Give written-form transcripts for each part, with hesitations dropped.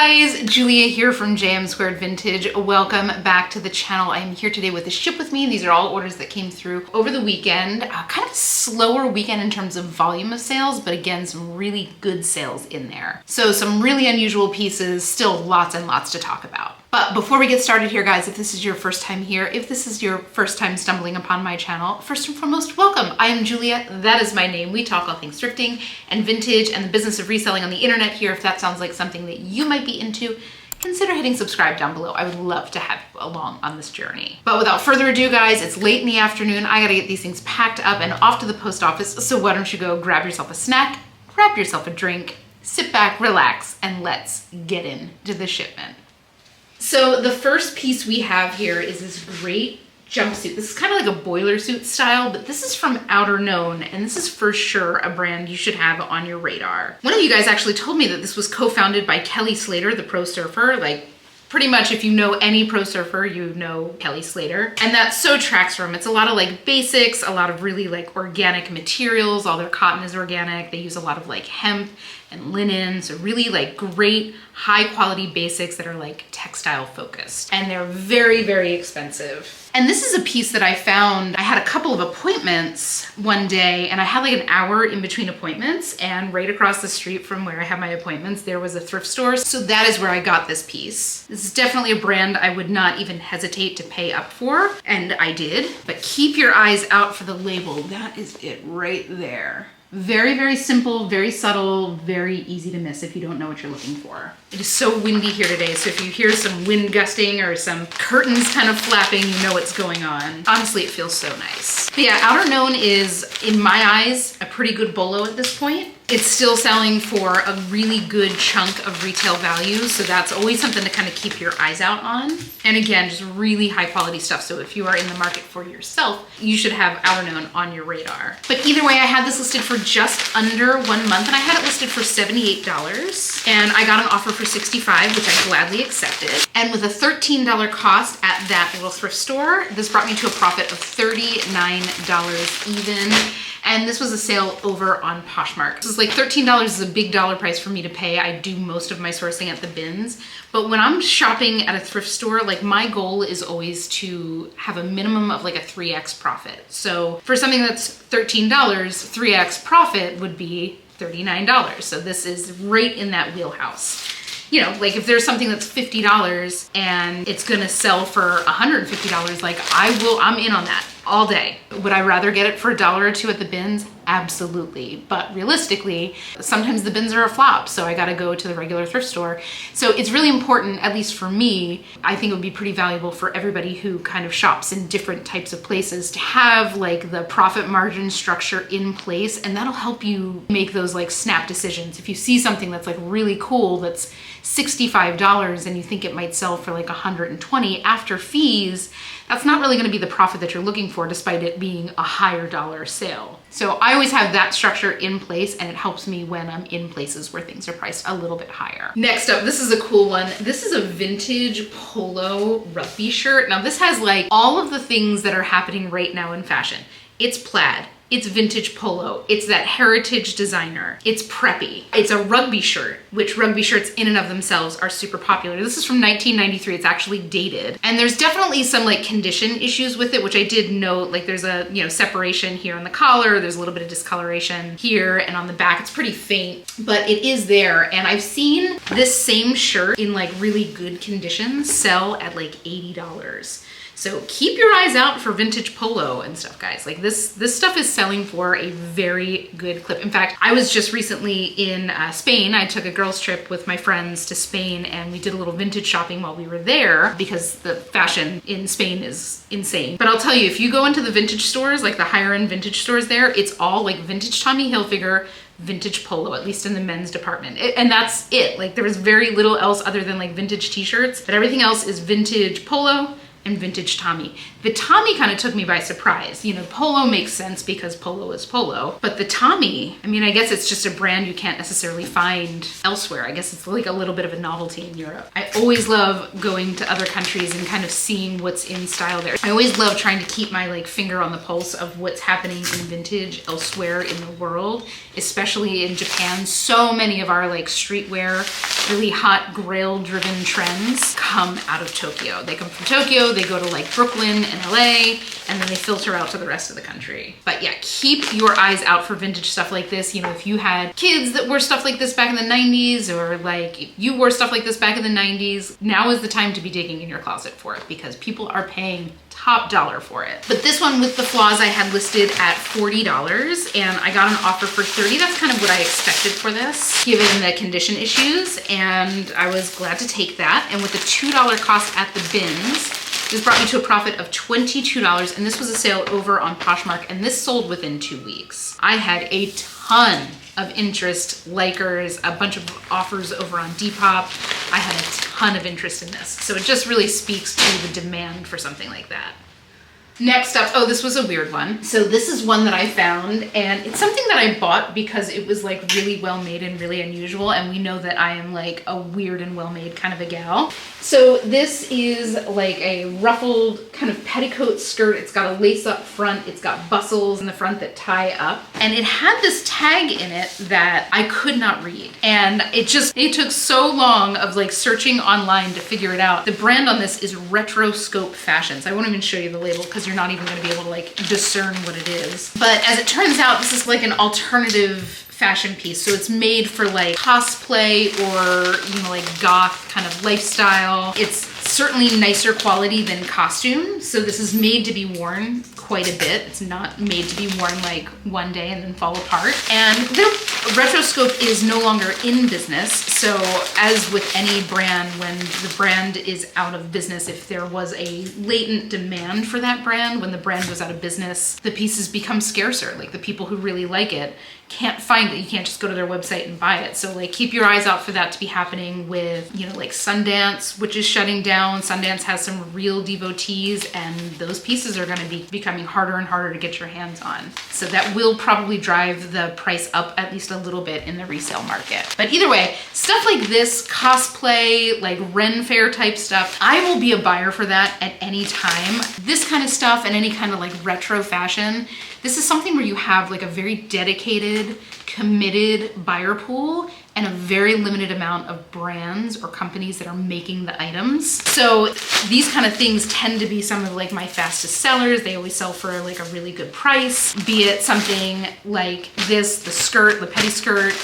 guys, Julia here from JM Squared Vintage. Welcome back to the channel. I am here today with the Ship With Me. These are all orders that came through over the weekend. Kind of a slower weekend in terms of volume of sales, but again, some really good sales in there. So some really unusual pieces, still lots and lots to talk about. But before we get started here, guys, if this is your first time here, if this is your first time stumbling upon my channel, first and foremost, welcome. I am Julia, that is my name. We talk all things thrifting and vintage and the business of reselling on the internet here. If that sounds like something that you might be into, consider hitting subscribe down below. I would love to have you along on this journey. But without further ado, guys, it's late in the afternoon. I gotta get these things packed up and off to the post office. So why don't you go grab yourself a snack, grab yourself a drink, sit back, relax, and let's get into the shipment. So the first piece we have here is this great jumpsuit. This is kind of like a boiler suit style, but this is from Outer Known, and this is for sure a brand you should have on your radar. One of you guys actually told me that this was co-founded by Kelly Slater, the pro surfer. Like, pretty much if you know any pro surfer, you know Kelly Slater. And that so tracks for him. It's a lot of like basics, a lot of really like organic materials. All their cotton is organic. They use a lot of like hemp and linen. So really like great high quality basics that are like textile focused. And they're very, very expensive. And this is a piece that I found. I had a couple of appointments one day and I had like an hour in between appointments, and right across the street from where I had my appointments, there was a thrift store. So that is where I got this piece. This is definitely a brand I would not even hesitate to pay up for, and I did. But keep your eyes out for the label. That is it right there. Very, very simple, very subtle, very easy to miss if you don't know what you're looking for. It is so windy here today, so if you hear some wind gusting or some curtains kind of flapping, you know what's going on. Honestly, it feels so nice. But yeah, Outer Known is, in my eyes, a pretty good bolo at this point. It's still selling for a really good chunk of retail value, so that's always something to kind of keep your eyes out on. And again, just really high quality stuff, so if you are in the market for yourself, you should have Outer Known on your radar. But either way, I had this listed for just under 1 month, and I had it listed for $78, and I got an offer for $65, which I gladly accepted. And with a $13 cost at that little thrift store, this brought me to a profit of $39 even. And this was a sale over on Poshmark. This is like $13 is a big dollar price for me to pay. I do most of my sourcing at the bins. But when I'm shopping at a thrift store, like my goal is always to have a minimum of like a 3x profit. So for something that's $13, 3x profit would be $39. So this is right in that wheelhouse. You know, like if there's something that's $50 and it's gonna sell for $150, like I'm in on that all day. Would I rather get it for $1 or $2 at the bins? Absolutely. But realistically, sometimes the bins are a flop, so I gotta go to the regular thrift store. So it's really important, at least for me, I think it would be pretty valuable for everybody who kind of shops in different types of places to have like the profit margin structure in place, and that'll help you make those like snap decisions. If you see something that's like really cool, that's $65 and you think it might sell for like $120 after fees, that's not really gonna be the profit that you're looking for despite it being a higher dollar sale. So I always have that structure in place, and it helps me when I'm in places where things are priced a little bit higher. Next up, this is a cool one. This is a vintage polo rugby shirt. Now this has like all of the things that are happening right now in fashion. It's plaid. It's vintage polo. It's that heritage designer. It's preppy. It's a rugby shirt, which rugby shirts in and of themselves are super popular. This is from 1993. It's actually dated. And there's definitely some like condition issues with it, which I did note. Like there's a, you know, separation here on the collar. There's a little bit of discoloration here, and on the back it's pretty faint, but it is there. And I've seen this same shirt in like really good condition sell at like $80. So keep your eyes out for vintage polo and stuff, guys. Like this stuff is selling for a very good clip. In fact, I was just recently in Spain. I took a girls trip with my friends to Spain, and we did a little vintage shopping while we were there because the fashion in Spain is insane. But I'll tell you, if you go into the vintage stores, like the higher end vintage stores there, it's all like vintage Tommy Hilfiger, vintage polo, at least in the men's department. And that's it. Like there was very little else other than like vintage t-shirts, but everything else is vintage polo, and vintage Tommy. The Tommy kind of took me by surprise. You know, Polo makes sense because Polo is Polo, but the Tommy, I mean, I guess it's just a brand you can't necessarily find elsewhere. I guess it's like a little bit of a novelty in Europe. I always love going to other countries and kind of seeing what's in style there. I always love trying to keep my like finger on the pulse of what's happening in vintage elsewhere in the world, especially in Japan. So many of our like streetwear, really hot grail driven trends come out of Tokyo. They come from Tokyo, they go to like Brooklyn and LA, and then they filter out to the rest of the country. But yeah, keep your eyes out for vintage stuff like this. You know, if you had kids that wore stuff like this back in the 90s, or like if you wore stuff like this back in the 90s, now is the time to be digging in your closet for it because people are paying top dollar for it. But this one with the flaws I had listed at $40 and I got an offer for $30. That's kind of what I expected for this, given the condition issues, and I was glad to take that. And with the $2 cost at the bins, this brought me to a profit of $22, and this was a sale over on Poshmark, and this sold within 2 weeks. I had a ton of interest, likers, a bunch of offers over on Depop. I had a ton of interest in this. So it just really speaks to the demand for something like that. Next up, oh, this was a weird one. So this is one that I found, and it's something that I bought because it was like really well made and really unusual, and we know that I am like a weird and well made kind of a gal. So this is like a ruffled kind of petticoat skirt. It's got a lace up front. It's got bustles in the front that tie up, and it had this tag in it that I could not read. And it took so long of like searching online to figure it out. The brand on this is Retroscope Fashions. I won't even show you the label because you're not even going to be able to like discern what it is. But as it turns out, this is like an alternative fashion piece. So it's made for like cosplay or, you know, like goth kind of lifestyle. It's certainly nicer quality than costume. So this is made to be worn quite a bit. It's not made to be worn like one day and then fall apart. And their Retroscope is no longer in business. So as with any brand, when the brand is out of business, if there was a latent demand for that brand, when the brand goes out of business, the pieces become scarcer. Like the people who really like it can't find it. You can't just go to their website and buy it. So like keep your eyes out for that to be happening with, you know, like Sundance, which is shutting down. Sundance has some real devotees, and those pieces are going to be becoming harder and harder to get your hands on. So that will probably drive the price up at least a little bit in the resale market. But either way, stuff like this, cosplay, like Ren Fair type stuff, I will be a buyer for that at any time. This kind of stuff and any kind of like retro fashion, this is something where you have like a very dedicated, committed buyer pool and a very limited amount of brands or companies that are making the items. So these kind of things tend to be some of like my fastest sellers. They always sell for like a really good price, be it something like this, the skirt, the petty skirt,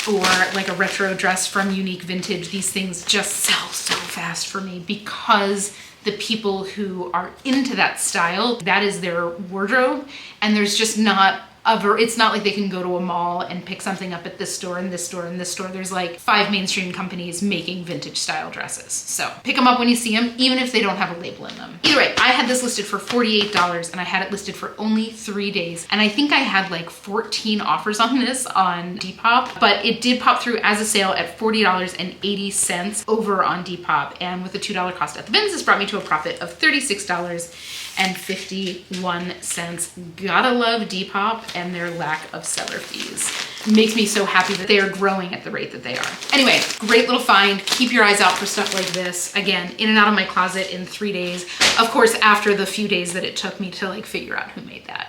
or like a retro dress from Unique Vintage. These things just sell so fast for me because the people who are into that style, that is their wardrobe, and there's just not it's not like they can go to a mall and pick something up at this store and this store and this store. There's like 5 mainstream companies making vintage style dresses. So pick them up when you see them, even if they don't have a label in them. Either way, I had this listed for $48 and I had it listed for only 3 days. And I think I had like 14 offers on this on Depop, but it did pop through as a sale at $40.80 over on Depop. And with the $2 cost at the bins, this brought me to a profit of $36.51. Gotta love Depop and their lack of seller fees. It makes me so happy that they are growing at the rate that they are. Anyway, great little find. Keep your eyes out for stuff like this. Again, in and out of my closet in 3 days. Of course, after the few days that it took me to like figure out who made that.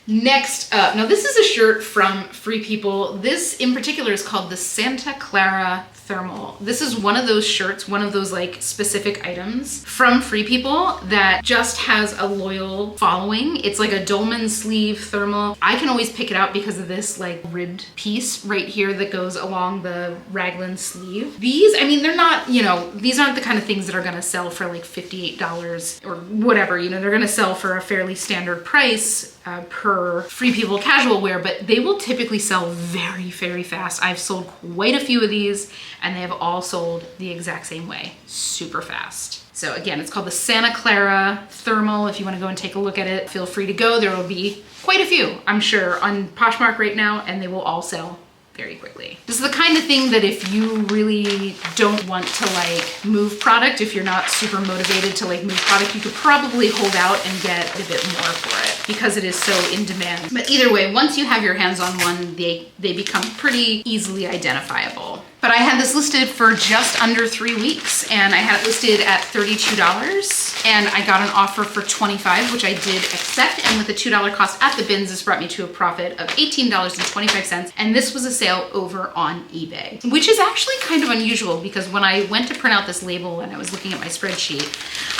Next up, now this is a shirt from Free People. This in particular is called the Santa Clara Thermal. This is one of those shirts, one of those like specific items from Free People that just has a loyal following. It's like a dolman sleeve thermal. I can always pick it out because of this like ribbed piece right here that goes along the raglan sleeve. These, I mean, they're not, you know, these aren't the kind of things that are gonna sell for like $58 or whatever, you know, they're gonna sell for a fairly standard price per Free People casual wear, but they will typically sell very, very fast. I've sold quite a few of these and they have all sold the exact same way, super fast. So again, it's called the Santa Clara Thermal. If you want to go and take a look at it, feel free to go. There will be quite a few, I'm sure, on Poshmark right now, and they will all sell very quickly. This is the kind of thing that if you really don't want to like move product, if you're not super motivated to like move product, you could probably hold out and get a bit more for it because it is so in demand. But either way, once you have your hands on one, they become pretty easily identifiable. But I had this listed for just under 3 weeks, and I had it listed at $32, and I got an offer for $25, which I did accept, and with the $2 cost at the bins, this brought me to a profit of $18.25, and this was a sale over on eBay, which is actually kind of unusual because when I went to print out this label and I was looking at my spreadsheet,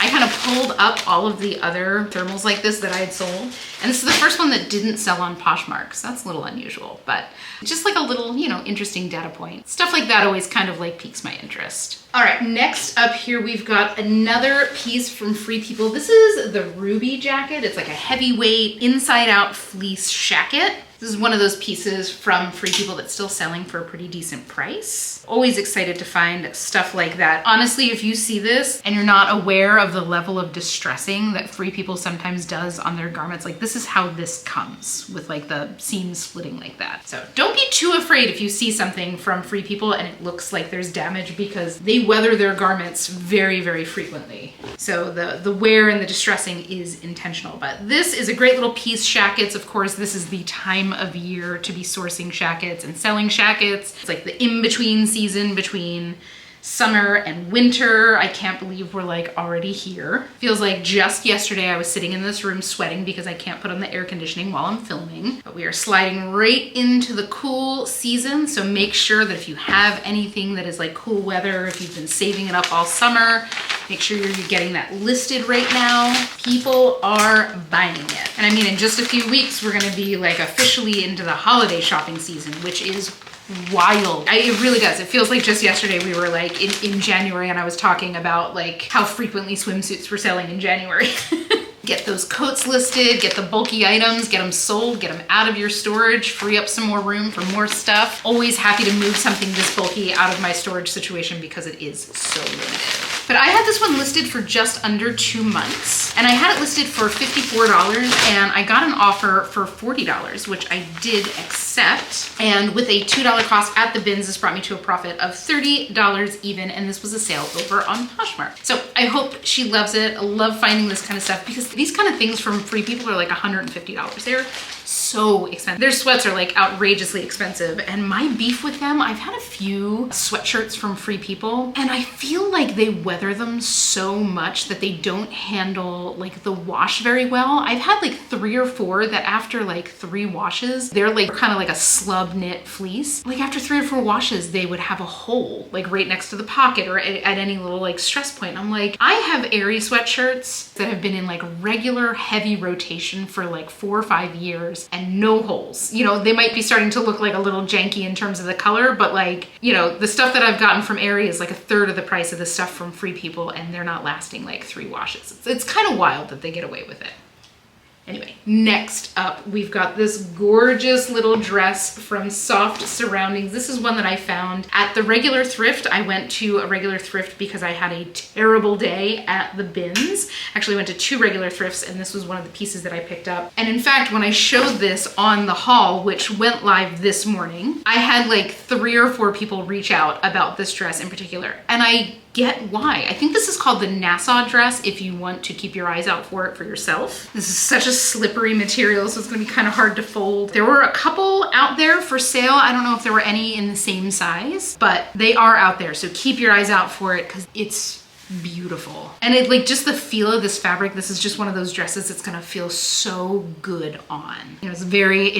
I kind of pulled up all of the other thermals like this that I had sold, and this is the first one that didn't sell on Poshmark, so that's a little unusual, but just like a little, you know, interesting data point. Stuff like that always kind of like piques my interest. All right, next up here, we've got another piece from Free People. This is the Ruby jacket. It's like a heavyweight inside out fleece jacket. This is one of those pieces from Free People that's still selling for a pretty decent price. Always excited to find stuff like that. Honestly, if you see this and you're not aware of the level of distressing that Free People sometimes does on their garments, like this is how this comes with like the seams splitting like that. So don't be too afraid if you see something from Free People and it looks like there's damage because they weather their garments very, very frequently. So the wear and the distressing is intentional, but this is a great little piece. Shackets, of course, this is the time of year to be sourcing shackets and selling shackets. It's like the in-between season between summer and winter. I can't believe we're like already here. Feels like just yesterday I was sitting in this room sweating because I can't put on the air conditioning while I'm filming. But we are sliding right into the cool season. So make sure that if you have anything that is like cool weather, if you've been saving it up all summer, make sure you're getting that listed right now. People are buying it. And I mean, in just a few weeks, we're gonna be like officially into the holiday shopping season, which is wild. It really does. It feels like just yesterday we were like in January and I was talking about like how frequently swimsuits were selling in January. Get those coats listed, get the bulky items, get them sold, get them out of your storage, free up some more room for more stuff. Always happy to move something this bulky out of my storage situation because it is so limited. But I had this one listed for just under 2 months and I had it listed for $54 and I got an offer for $40, which I did accept. And with a $2 cost at the bins, this brought me to a profit of $30 even, and this was a sale over on Poshmark. So I hope she loves it. I love finding this kind of stuff because these kind of things from Free People are like $150. They're so expensive. Their sweats are like outrageously expensive, and my beef with them, I've had a few sweatshirts from Free People and I feel like they weather them so much that they don't handle like the wash very well. I've had like 3 or 4 that after like 3 washes, they're like kind of like a slub knit fleece. Like after 3 or 4 washes, they would have a hole like right next to the pocket or at any little like stress point. I'm like, I have Aerie sweatshirts that have been in like regular heavy rotation for like 4 or 5 years and no holes. You know, they might be starting to look like a little janky in terms of the color, but like, you know, the stuff that I've gotten from Aerie is like a third of the price of the stuff from Free People, and they're not lasting like 3 washes. It's kind of wild that they get away with it. Anyway, next up, we've got this gorgeous little dress from Soft Surroundings. This is one that I found at the regular thrift. I went to a regular thrift because I had a terrible day at the bins. Actually, I went to 2 regular thrifts and this was one of the pieces that I picked up. And in fact, when I showed this on the haul, which went live this morning, I had like 3 or 4 people reach out about this dress in particular. And I get why. I think this is called the Nassau dress if you want to keep your eyes out for it for yourself. This is such a slippery material, so it's gonna be kind of hard to fold. There were a couple out there for sale. I don't know if there were any in the same size, but they are out there. So keep your eyes out for it because it's beautiful. And it like just the feel of this fabric, this is just one of those dresses that's gonna feel so good on. You know, it's very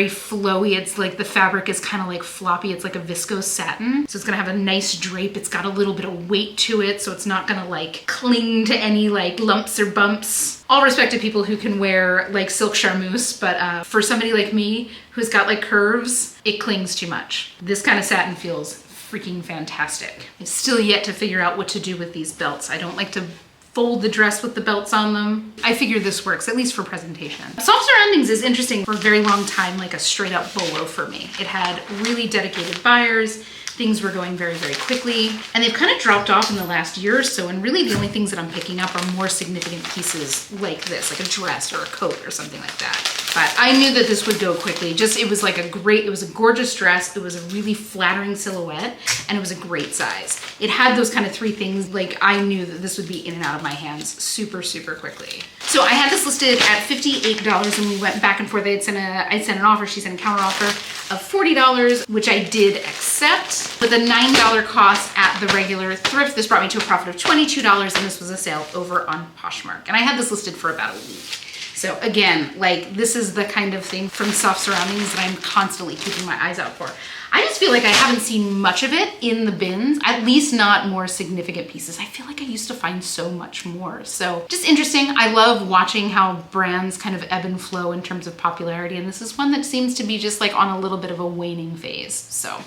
flowy. It's like the fabric is kind of like floppy. It's like a viscose satin. So it's gonna have a nice drape. It's got a little bit of weight to it. So it's not gonna like cling to any like lumps or bumps. All respect to people who can wear like silk charmeuse, but for somebody like me who's got like curves, it clings too much. This kind of satin feels freaking fantastic. I'm still yet to figure out what to do with these belts. I don't like to fold the dress with the belts on them. I figure this works, at least for presentation. Soft Surroundings is interesting for a very long time, like a straight up bolo for me. It had really dedicated buyers. Things were going very, very quickly. And they've kind of dropped off in the last year or so. And really the only things that I'm picking up are more significant pieces like this, like a dress or a coat or something like that. But I knew that this would go quickly. It was like it was a gorgeous dress. It was a really flattering silhouette and it was a great size. It had those kind of three things. Like I knew that this would be in and out of my hands super, super quickly. So I had this listed at $58 and we went back and forth. I sent an offer, she sent a counter offer of $40, which I did accept. With a $9 cost at the regular thrift, this brought me to a profit of $22 and this was a sale over on Poshmark. And I had this listed for about a week. So again, like this is the kind of thing from Soft Surroundings that I'm constantly keeping my eyes out for. I just feel like I haven't seen much of it in the bins, at least not more significant pieces. I feel like I used to find so much more. So just interesting. I love watching how brands kind of ebb and flow in terms of popularity. And this is one that seems to be just like on a little bit of a waning phase. So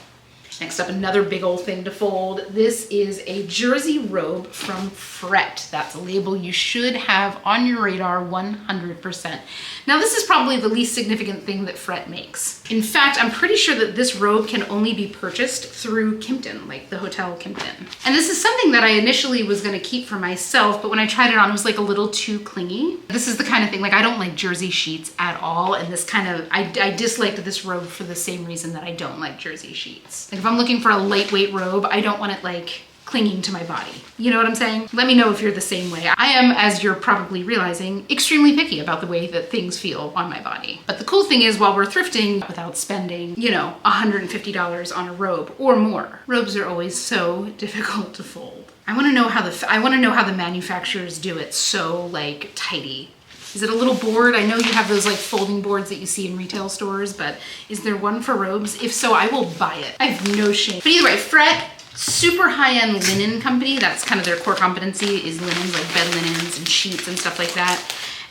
next up, another big old thing to fold. This is a jersey robe from Fret. That's a label you should have on your radar 100%. Now this is probably the least significant thing that Fret makes. In fact, I'm pretty sure that this robe can only be purchased through Kimpton, like the Hotel Kimpton. And this is something that I initially was gonna keep for myself, but when I tried it on, it was like a little too clingy. This is the kind of thing, like I don't like jersey sheets at all. And this kind of, I disliked this robe for the same reason that I don't like jersey sheets. Like if I'm looking for a lightweight robe, I don't want it like clinging to my body. You know what I'm saying? Let me know if you're the same way. I am, as you're probably realizing, extremely picky about the way that things feel on my body. But the cool thing is while we're thrifting without spending, you know, $150 on a robe or more, robes are always so difficult to fold. I want to know how the manufacturers do it so like tidy. Is it a little board? I know you have those like folding boards that you see in retail stores, but is there one for robes? If so, I will buy it. I have no shame. But either way, Fret, super high-end linen company. That's kind of their core competency is linens, like bed linens and sheets and stuff like that.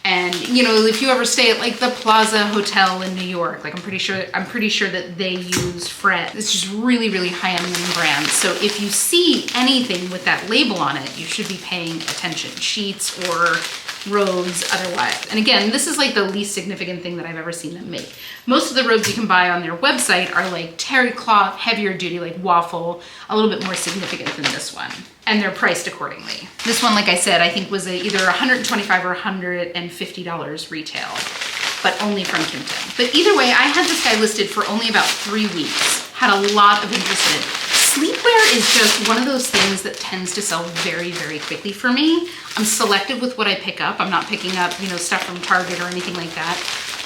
And you know, if you ever stay at like the Plaza Hotel in New York, like I'm pretty sure that they use Fret. It's just really, really high-end linen brand. So if you see anything with that label on it, you should be paying attention. Sheets or robes otherwise. And again, this is like the least significant thing that I've ever seen them make. Most of the robes you can buy on their website are like terry cloth, heavier duty, like waffle, a little bit more significant than this one. And they're priced accordingly. This one, like I said, I think was either $125 or $150 retail, but only from Kimpton. But either way, I had this guy listed for only about 3 weeks. Had a lot of interest in it. Sleepwear is just one of those things that tends to sell very, very quickly for me. I'm selective with what I pick up. I'm not picking up, you know, stuff from Target or anything like that.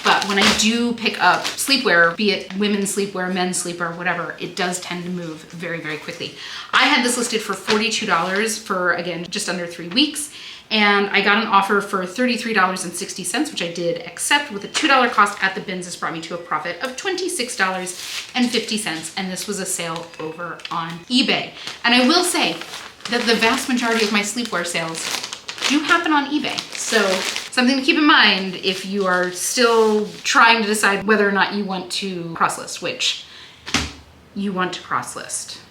But when I do pick up sleepwear, be it women's sleepwear, men's sleepwear, whatever, it does tend to move very, very quickly. I had this listed for $42 for, again, just under 3 weeks. And I got an offer for $33.60, which I did accept with a $2 cost at the bins. This brought me to a profit of $26.50. And this was a sale over on eBay. And I will say that the vast majority of my sleepwear sales do happen on eBay. So something to keep in mind if you are still trying to decide whether or not you want to cross-list, which you want to cross-list.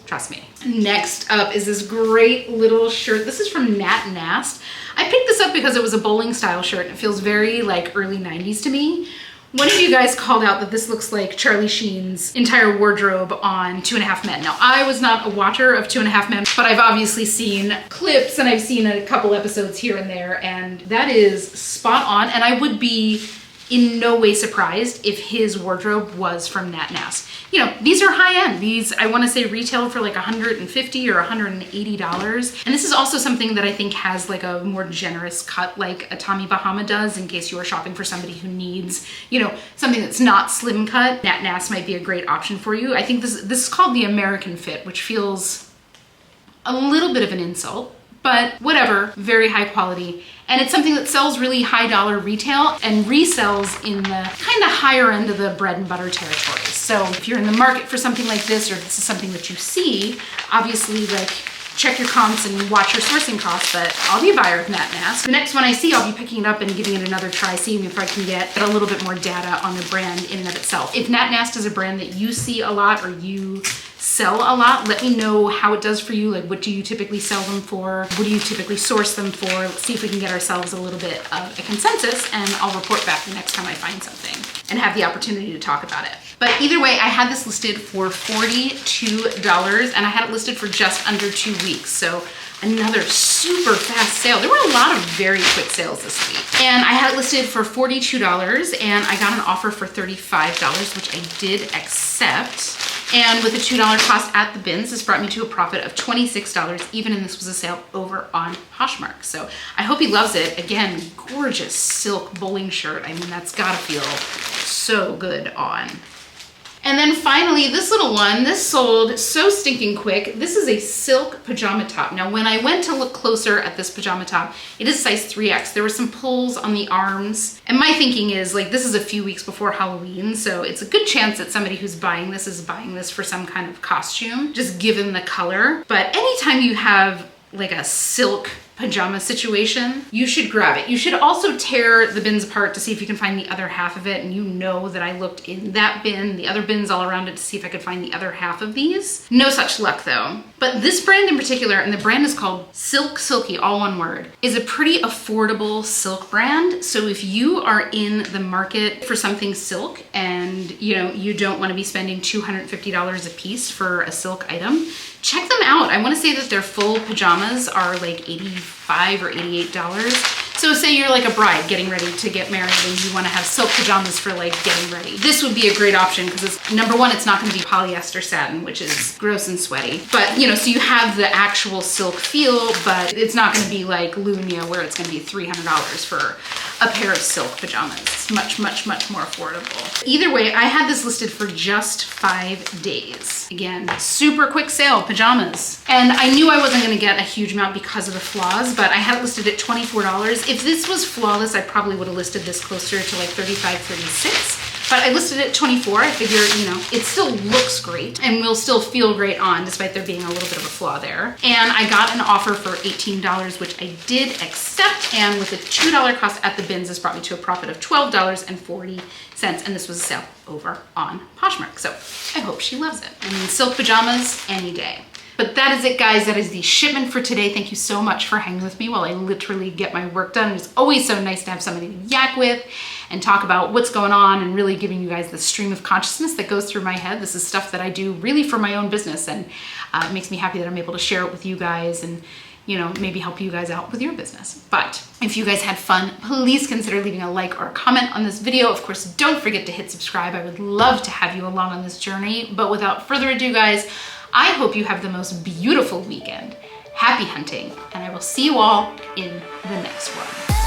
Trust me. Next up is this great little shirt. This is from Nat Nast. I picked this up because it was a bowling style shirt and it feels very like early 90s to me. One of you guys called out that this looks like Charlie Sheen's entire wardrobe on 2.5 Men. Now, I was not a watcher of 2.5 Men, but I've obviously seen clips and I've seen a couple episodes here and there, and that is spot on. And I would be in no way surprised if his wardrobe was from Nat Nast. You know, these are high end. These, I wanna say retail for like $150 or $180. And this is also something that I think has like a more generous cut like a Tommy Bahama does in case you are shopping for somebody who needs, you know, something that's not slim cut. Nat Nast might be a great option for you. I think this is called the American fit, which feels a little bit of an insult, but whatever, very high quality. And it's something that sells really high dollar retail and resells in the kind of higher end of the bread and butter territory. So if you're in the market for something like this, or if this is something that you see, obviously like check your comps and watch your sourcing costs, but I'll be a buyer of Nat Nast. The next one I see, I'll be picking it up and giving it another try, seeing if I can get a little bit more data on the brand in and of itself. If Nat Nast is a brand that you see a lot or you sell a lot, let me know how it does for you. Like, what do you typically sell them for? What do you typically source them for? Let's see if we can get ourselves a little bit of a consensus, and I'll report back the next time I find something and have the opportunity to talk about it. But either way, I had this listed for $42 and I had it listed for just under 2 weeks. So another super fast sale. There were a lot of very quick sales this week. And I had it listed for $42 and I got an offer for $35, which I did accept. And with a $2 cost at the bins, this brought me to a profit of $26, even and this was a sale over on Poshmark. So I hope he loves it. Again, gorgeous silk bowling shirt. I mean, that's gotta feel so good on. And then finally, this little one, this sold so stinking quick. This is a silk pajama top. Now, when I went to look closer at this pajama top, it is size 3X. There were some pulls on the arms. And my thinking is, like, this is a few weeks before Halloween, so it's a good chance that somebody who's buying this is buying this for some kind of costume, just given the color. But anytime you have like a silk pajama situation, you should grab it. You should also tear the bins apart to see if you can find the other half of it. And you know that I looked in that bin, the other bins all around it to see if I could find the other half of these. No such luck though. But this brand in particular, and the brand is called Silk Silky, all one word, is a pretty affordable silk brand. So if you are in the market for something silk and you don't want to be spending $250 a piece for a silk item, check them out. I want to say that their full pajamas are like $85 or $88. So say you're like a bride getting ready to get married and you want to have silk pajamas for like getting ready. This would be a great option because it's, number one, it's not going to be polyester satin, which is gross and sweaty. But so you have the actual silk feel, but it's not going to be like Lunia where it's going to be $300 for a pair of silk pajamas. It's much, much, much more affordable. Either way, I had this listed for just 5 days. Again, super quick sale, pajamas. And I knew I wasn't gonna get a huge amount because of the flaws, but I had it listed at $24. If this was flawless, I probably would have listed this closer to like $35, $36. But I listed it at 24. I figure, it still looks great and will still feel great on despite there being a little bit of a flaw there. And I got an offer for $18, which I did accept. And with a $2 cost at the bins, this brought me to a profit of $12.40. And this was a sale over on Poshmark. So I hope she loves it. I mean, silk pajamas any day. But that is it, guys. That is the shipment for today. Thank you so much for hanging with me while I literally get my work done. It's always so nice to have somebody to yak with and talk about what's going on and really giving you guys the stream of consciousness that goes through my head. This is stuff that I do really for my own business, and it makes me happy that I'm able to share it with you guys and maybe help you guys out with your business. But if you guys had fun, please consider leaving a like or a comment on this video. Of course, don't forget to hit subscribe. I would love to have you along on this journey. But without further ado, guys, I hope you have the most beautiful weekend. Happy hunting, and I will see you all in the next one.